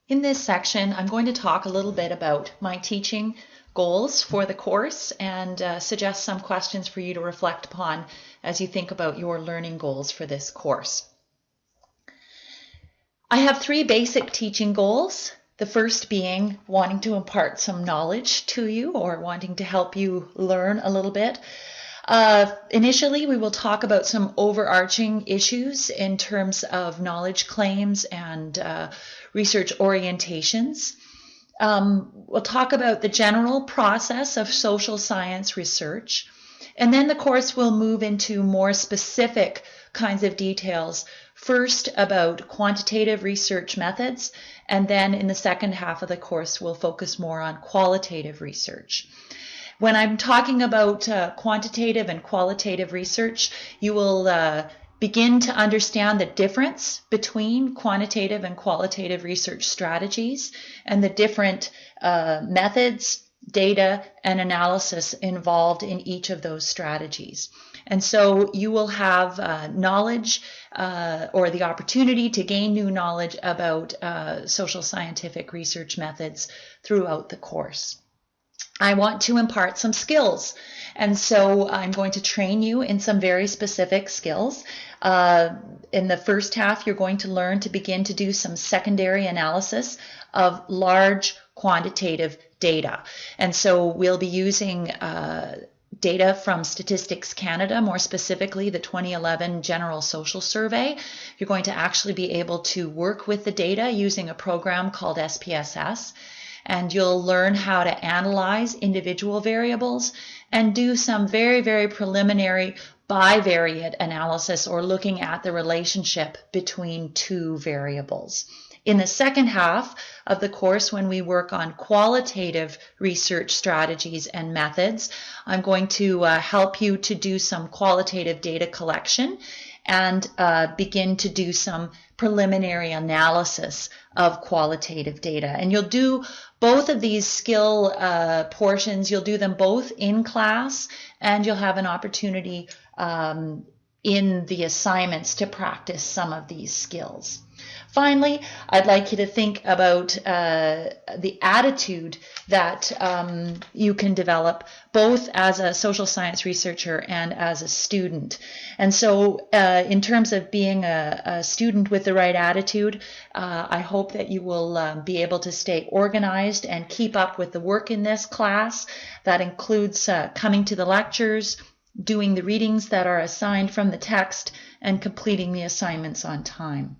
In this section, I'm going to talk a little bit about my teaching goals for the course and suggest some questions for you to reflect upon as you think about your learning goals for this course. I have three basic teaching goals. The first being wanting to impart some knowledge to you or wanting to help you learn a little bit. Initially, we will talk about some overarching issues in terms of knowledge claims and research orientations. We'll talk about the general process of social science research, and then the course will move into more specific kinds of details, first about quantitative research methods, and then in the second half of the course we'll focus more on qualitative research. When I'm talking about quantitative and qualitative research, you will begin to understand the difference between quantitative and qualitative research strategies and the different methods, data, and analysis involved in each of those strategies. And so you will have knowledge or the opportunity to gain new knowledge about social scientific research methods throughout the course. I want to impart some skills, and so I'm going to train you in some very specific skills. In the first half, you're going to learn to begin to do some secondary analysis of large quantitative data. And so we'll be using data from Statistics Canada, more specifically the 2011 General Social Survey. You're going to actually be able to work with the data using a program called SPSS. And you'll learn how to analyze individual variables and do some very, very preliminary bivariate analysis or looking at the relationship between two variables. In the second half of the course, when we work on qualitative research strategies and methods, I'm going to help you to do some qualitative data collection and begin to do some preliminary analysis of qualitative data. And you'll do both of these skill portions, you'll do them both in class, and you'll have an opportunity in the assignments to practice some of these skills. Finally, I'd like you to think about the attitude that you can develop both as a social science researcher and as a student. And so in terms of being a student with the right attitude, I hope that you will be able to stay organized and keep up with the work in this class. That includes coming to the lectures, doing the readings that are assigned from the text, and completing the assignments on time.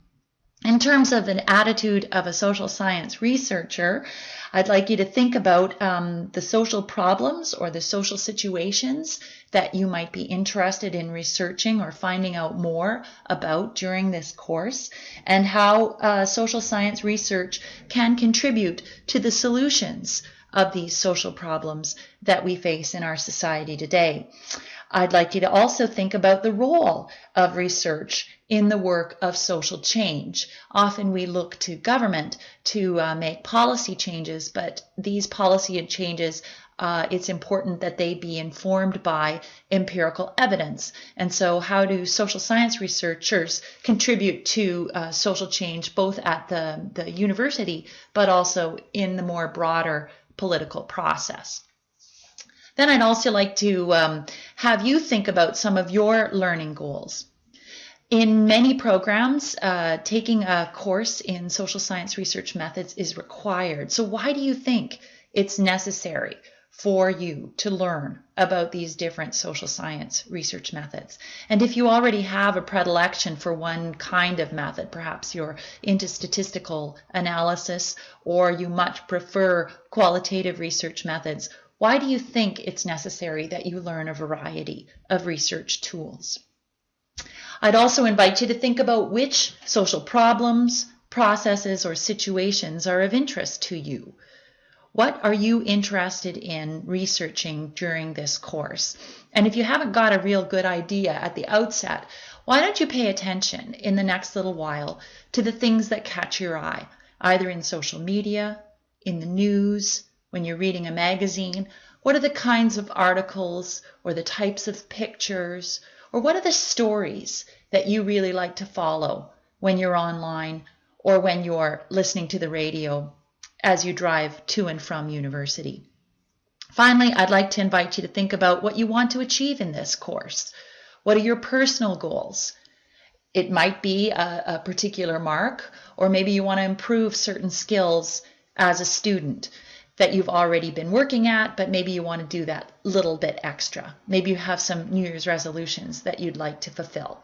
In terms of an attitude of a social science researcher, I'd like you to think about the social problems or the social situations that you might be interested in researching or finding out more about during this course, and how social science research can contribute to the solutions of these social problems that we face in our society today. I'd like you to also think about the role of research in the work of social change. Often we look to government to make policy changes, but these policy changes, it's important that they be informed by empirical evidence. And so how do social science researchers contribute to social change both at the university, but also in the more broader political process? Then I'd also like to have you think about some of your learning goals. In many programs, taking a course in social science research methods is required. So why do you think it's necessary for you to learn about these different social science research methods? And if you already have a predilection for one kind of method, perhaps you're into statistical analysis or you much prefer qualitative research methods, why do you think it's necessary that you learn a variety of research tools? I'd also invite you to think about which social problems, processes, or situations are of interest to you. What are you interested in researching during this course? And if you haven't got a real good idea at the outset, why don't you pay attention in the next little while to the things that catch your eye, either in social media, in the news, when you're reading a magazine? What are the kinds of articles or the types of pictures, or what are the stories that you really like to follow when you're online or when you're listening to the radio as you drive to and from university. Finally, I'd like to invite you to think about what you want to achieve in this course. What are your personal goals? It might be a particular mark, or maybe you want to improve certain skills as a student that you've already been working at, but maybe you want to do that little bit extra. Maybe you have some New Year's resolutions that you'd like to fulfill.